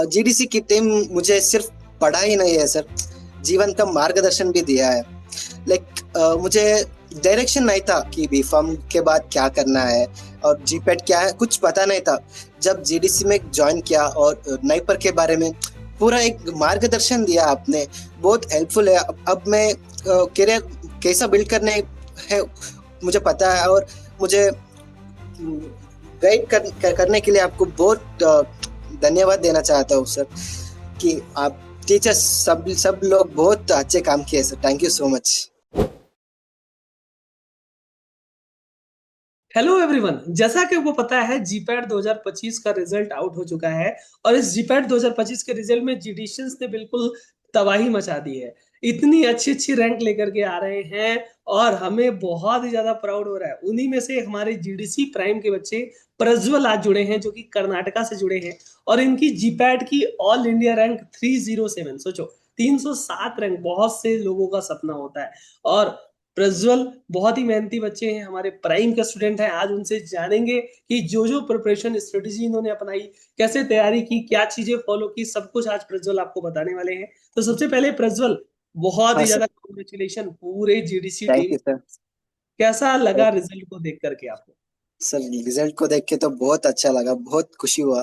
GDC की team मुझे सिर्फ पढ़ा ही नहीं है सर, जीवन का मार्गदर्शन भी दिया है। लाइक मुझे डायरेक्शन नहीं था कि बीफार्म के बाद क्या करना है और जीपेट क्या है, कुछ पता नहीं था। जब जीडीसी में ज्वाइन किया और नाइपर के बारे में पूरा एक मार्गदर्शन दिया आपने, बहुत हेल्पफुल है। अब मैं करियर कैसा बिल्ड करने है मुझे पता है, और मुझे करने के लिए आपको बहुत धन्यवाद देना चाहता हूँ सर, कि आप टीचर्स सब लोग बहुत अच्छे काम किए sir. Thank you so much. Hello everyone, जैसा कि वो पता है जीपैट 2025 का रिजल्ट आउट हो चुका है। और इस जीपैट 2025 के रिजल्ट में जीडीशियंस ने बिल्कुल तबाही मचा दी है। इतनी अच्छी अच्छी रैंक लेकर के आ रहे हैं और हमें बहुत ही ज्यादा प्राउड हो रहा है। उन्हीं में से हमारे जीडीसी प्राइम के बच्चे प्रज्वल आज जुड़े हैं, जो कि कर्नाटका से जुड़े हैं। और इनकी जीपैट की ऑल इंडिया रैंक 307, सोचो 307 रैंक बहुत से लोगों का सपना होता है। और प्रज्वल बहुत ही मेहनती बच्चे हैं, हमारे प्राइम के स्टूडेंट हैं। आज उनसे जानेंगे कि जो जो प्रिपरेशन स्ट्रेटेजी इन्होंने अपनाई, कैसे तैयारी की, क्या चीजें फॉलो की, सब कुछ आज प्रज्वल आपको बताने वाले हैं। तो सबसे पहले प्रज्वल, बहुत हाँ ही सर। ज्यादा कांग्रेचुलेशन पूरे GDC thank team. You sir. कैसा लगा रिजल्ट को देख करके आपको? सर रिजल्ट को देख के तो बहुत अच्छा लगा, बहुत खुशी हुआ।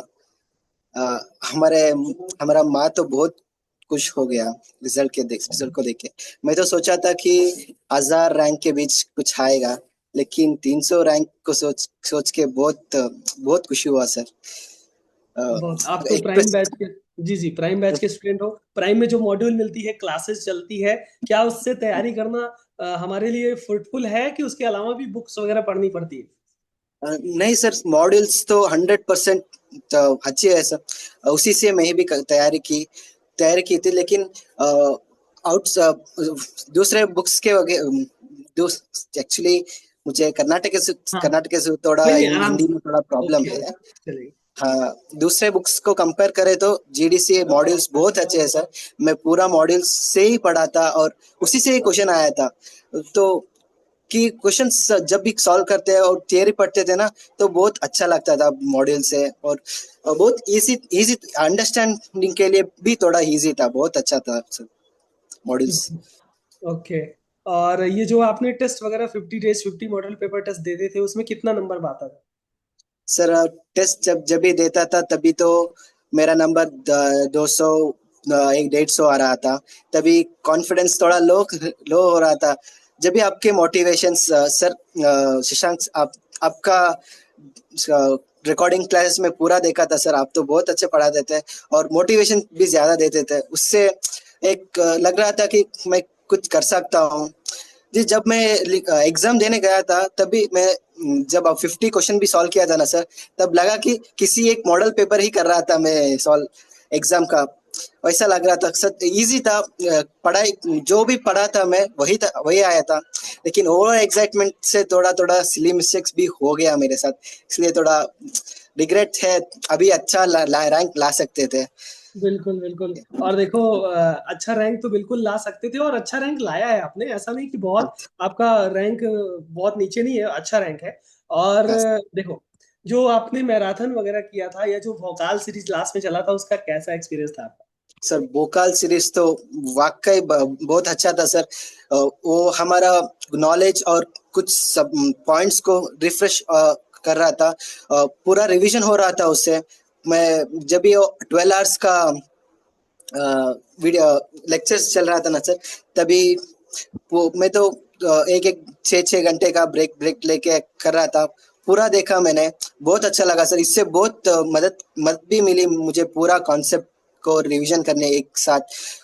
अ, हमारे हमारा माँ तो बहुत खुश हो गया रिजल्ट को देख के। मैं तो सोचा था कि 1000 रैंक के बीच कुछ आएगा, लेकिन 300 रैंक को सोच सोच के बहुत बहुत खुशी हुआ सर। अ, बहुत, आप तो एक प्राइम बैच के, जी जी, प्राइम बैच के स्टूडेंट हो। प्राइम में जो मॉड्यूल मिलती है, क्लासेस चलती है, क्या उससे तैयारी करना हमारे लिए फ्रूटफुल है कि उसके अलावा भी बुक्स वगैरह पढ़नी पड़ती है? नहीं सर, मॉडल्स तो 100% तो अच्छे है सर। उसी से मैं भी तैयारी की थी, लेकिन आउट दूसरे बुक्स के एक्चुअली मुझे हाँ, कर्नाटक से थोड़ा कोई नहीं, आराम हिंदी से। में थोड़ा प्रॉब्लम ओके है। ओके, चलिए। हाँ, दूसरे बुक्स को कंपेयर करें तो जीडीसी मॉड्यूल्स बहुत अच्छे हैं सर। मैं पूरा मॉड्यूल्स से ही पढ़ा था और उसी से ही क्वेश्चन आया था। तो कि क्वेश्चंस जब भी सॉल्व करते हैं और थियरी पढ़ते थे ना, तो बहुत अच्छा लगता था मॉड्यूल से। और बहुत इजी इजी अंडरस्टैंडिंग के लिए भी थोड़ा इजी था, बहुत अच्छा था सर मॉड्यूल्स। ओके। और ये जो आपने टेस्ट वगैरह 50 डेज 50 मॉडल पेपर टेस्ट देते थे, उसमें कितना नंबर आता था? सर टेस्ट जब जब भी देता था तभी तो मेरा नंबर 200 एक 150 आ रहा था। तभी कॉन्फिडेंस थोड़ा लो लो हो रहा था। जब भी आपके मोटिवेशन सर, शशांक आप आपका रिकॉर्डिंग क्लास में पूरा देखा था सर। आप तो बहुत अच्छे पढ़ाते थे और मोटिवेशन भी ज्यादा देते थे। उससे एक लग रहा था कि मैं कुछ कर सकता हूँ जी। जब मैं एग्जाम देने गया था तभी मैं जब 50 क्वेश्चन भी सॉल्व किया था ना सर, तब लगा कि किसी एक मॉडल पेपर ही कर रहा था मैं सॉल्व एग्जाम का। वैसा लग रहा था सर, इजी था। पढ़ाई जो भी पढ़ा था मैं वही था, वही आया था। लेकिन ओवर एक्साइटमेंट से थोड़ा थोड़ा सिली मिस्टेक्स भी हो गया मेरे साथ, इसलिए थोड़ा रिग्रेट है। अभी अच्छा रैंक ला सकते थे। बिल्कुल बिल्कुल। और देखो, अच्छा रैंक तो बिल्कुल ला सकते थे और अच्छा रैंक लाया है आपने। ऐसा नहीं कि बहुत आपका रैंक बहुत नीचे नहीं है, अच्छा रैंक है। और हाँ देखो, जो आपने मैराथन वगैरह किया था या जो भोकाल सीरीज लास्ट में चला था, उसका कैसा एक्सपीरियंस था आपका? सर, भोकाल सीरीज तो वाकई बहुत अच्छा था सर। वो हमारा नॉलेज और कुछ सब पॉइंट्स को रिफ्रेश कर रहा था। पूरा रिवीजन हो रहा था उससे। मैं जब ये 12 आवर्स का वीडियो लेक्चर्स चल रहा था ना सर, तभी वो मैं तो एक एक 6 6 घंटे का ब्रेक ब्रेक लेके कर रहा था। पूरा देखा मैंने, बहुत अच्छा लगा सर। इससे बहुत मदद भी मिली मुझे पूरा कॉन्सेप्ट को रिवीजन करने एक साथ।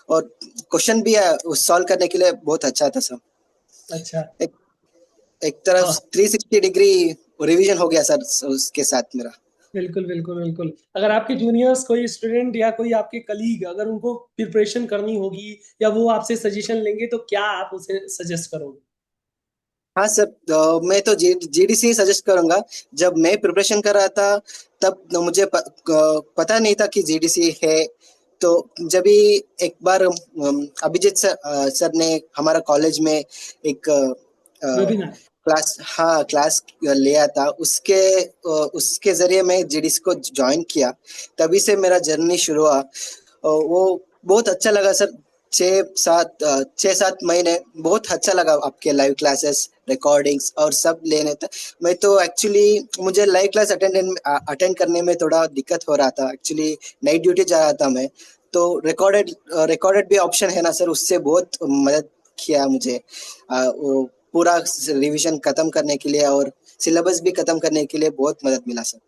और क्वेश्चन भी सॉल्व करने के लिए बहुत अच्छा था सर। अच्छा। एक एक तरफ हाँ, 360 डिग्री रिवीजन हो गया सर उसके साथ मेरा। बिल्कुल बिल्कुल बिल्कुल। अगर आपके जूनियर्स कोई स्टूडेंट या कोई आपके कलीग, अगर उनको प्रिपरेशन करनी होगी या वो आपसे सजेशन लेंगे, तो क्या आप उसे सजेस्ट करोगे? हाँ सर, मैं तो जीडीसी ही सजेस्ट करूंगा। जब मैं प्रिपरेशन कर रहा था तब मुझे पता नहीं था कि जीडीसी है। तो जब भी एक बार अभिजीत सर ने हमारा कॉलेज में एक वेबिनार। क्लास, हाँ क्लास लिया था उसके, उसके जरिए मैं जीडीसी को ज्वाइन किया। तभी से मेरा जर्नी शुरू हुआ। वो बहुत अच्छा लगा सर। 6-7 महीने बहुत अच्छा लगा, आपके लाइव क्लासेस, रिकॉर्डिंग्स और सब लेने था। मैं तो एक्चुअली, मुझे लाइव क्लास अटेंड करने में थोड़ा दिक्कत हो रहा था एक्चुअली। नाइट ड्यूटी जा रहा था मैं। तो रिकॉर्डेड रिकॉर्डेड भी ऑप्शन है ना सर, उससे बहुत मदद किया मुझे। वो पूरा रिवीजन खत्म करने के लिए और सिलेबस भी खत्म करने के लिए बहुत मदद मिला सर।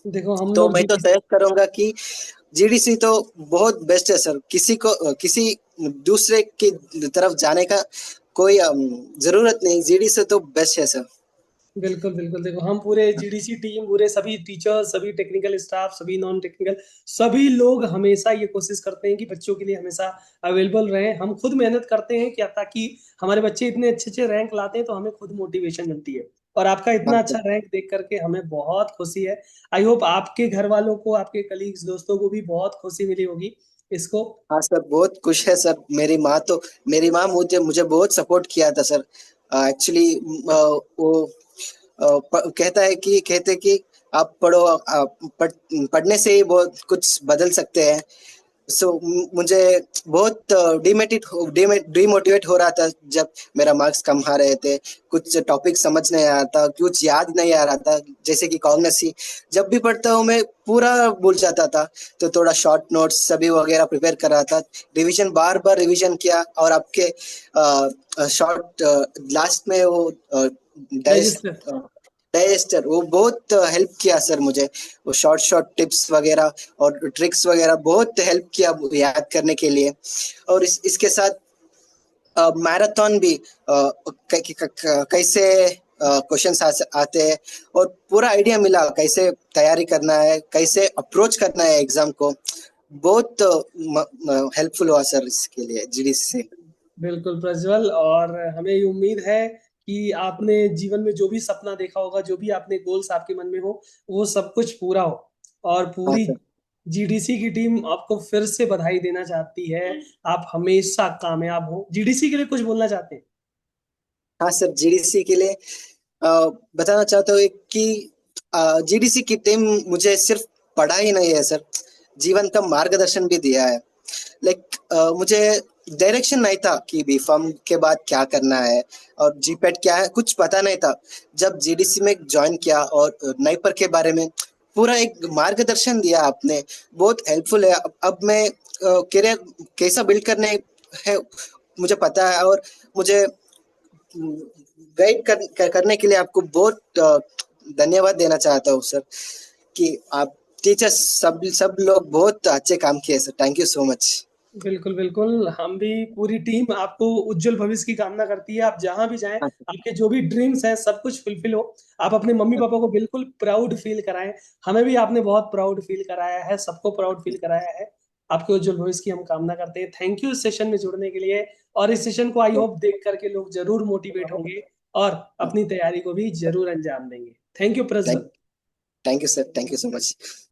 देखो हम तो लोग मैं तो जीडीसी। सजेस्ट करूंगा कि जीडीसी तो बहुत बेस्ट है सर। किसी को किसी दूसरे की तरफ जाने का कोई जरूरत नहीं, जीडीसी तो बेस्ट है सर। बिल्कुल बिल्कुल, देखो हम पूरे जीडीसी टीम, पूरे सभी टीचर्स, सभी टेक्निकल स्टाफ, सभी नॉन टेक्निकल, सभी लोग हमेशा ये कोशिश करते हैं कि बच्चों के लिए हमेशा अवेलेबल रहें। हम खुद मेहनत करते हैं क्या, ताकि हमारे बच्चे इतने अच्छे अच्छे रैंक लाते हैं तो हमें खुद मोटिवेशन मिलती है। और आपका हाँ इतना अच्छा सर। रैंक देख करके हमें बहुत खुशी है। आई होप आपके घर वालों को, आपके कलीग्स, दोस्तों को भी बहुत खुशी मिली होगी इसको। हाँ सर, बहुत खुश है सर। मेरी माँ मुझे मुझे बहुत सपोर्ट किया था सर। एक्चुअली वो कहते कि आप पढ़ो, पढ़ने से ही बहुत कुछ बदल सकते हैं। सो मुझे बहुत डिमोटिवेट हो रहा था जब मेरा मार्क्स कम आ रहे थे। कुछ टॉपिक समझ नहीं आ रहा था, कुछ याद नहीं आ रहा था, जैसे कि कॉग्निसी। जब भी पढ़ता हूँ मैं पूरा भूल जाता था। तो थोड़ा शॉर्ट नोट्स सभी वगैरह प्रिपेयर कर रहा था। रिवीजन बार बार रिवीजन किया, और आपके शॉर्ट लास्ट में वो रजिस्टर। डाइजेस्टर, वो बहुत हेल्प किया सर मुझे। वो शॉर्ट शॉर्ट टिप्स वगैरह और ट्रिक्स वगैरह बहुत हेल्प किया याद करने के लिए। और इसके साथ मैराथन भी, कैसे क्वेश्चंस आते हैं, और पूरा आइडिया मिला कैसे तैयारी करना है, कैसे अप्रोच करना है एग्जाम को। बहुत हेल्पफुल हुआ सर इसके लिए जीडीसी से। बिल्कुल प्रज्वल, और हमें ये उम्मीद है कि आपने जीवन में जो भी सपना देखा होगा, जो भी आपने गोल्स आपके मन में हो, वो सब कुछ पूरा हो। और हाँ पूरी सर। जीडीसी की टीम आपको फिर से बधाई देना चाहती है। आप हमेशा कामयाब हो। जीडीसी के लिए कुछ बोलना चाहते हैं? हाँ सर, जीडीसी के लिए बताना चाहता हूँ कि जीडीसी की टीम मुझे सिर्फ पढ़ाई नहीं है सर, जीवन का मार्गदर्शन भी दिया है। लाइक मुझे डायरेक्शन नहीं था कि बीफार्म के बाद क्या करना है और जीपेट क्या है, कुछ पता नहीं था। जब जीडीसी में ज्वाइन किया और नाइपर के बारे में पूरा एक मार्गदर्शन दिया आपने, बहुत हेल्पफुल है। अब मैं करियर कैसा बिल्ड करने है मुझे पता है। और मुझे करने के लिए आपको बहुत धन्यवाद देना चाहता हूँ सर, कि आप टीचर्स सब लोग बहुत अच्छे काम किए sir. Thank you so much. बिल्कुल बिल्कुल, हम भी पूरी टीम आपको उज्जवल भविष्य की कामना करती है। आप जहां भी जाएं, हाँ आपके जो भी ड्रीम्स हैं सब कुछ फुलफिल हो। आप अपने मम्मी सर। पापा को बिल्कुल प्राउड फील कराएं। हमें भी आपने बहुत प्राउड फील कराया है, सबको प्राउड फील कराया है। आपके उज्जवल भविष्य की हम कामना करते हैं। थैंक यू इस सेशन में जुड़ने के लिए। और इस सेशन को आई होप देख करके लोग जरूर मोटिवेट होंगे और अपनी तैयारी को भी जरूर अंजाम देंगे। Thank you thank Prajwal. Thank you sir, thank you so much.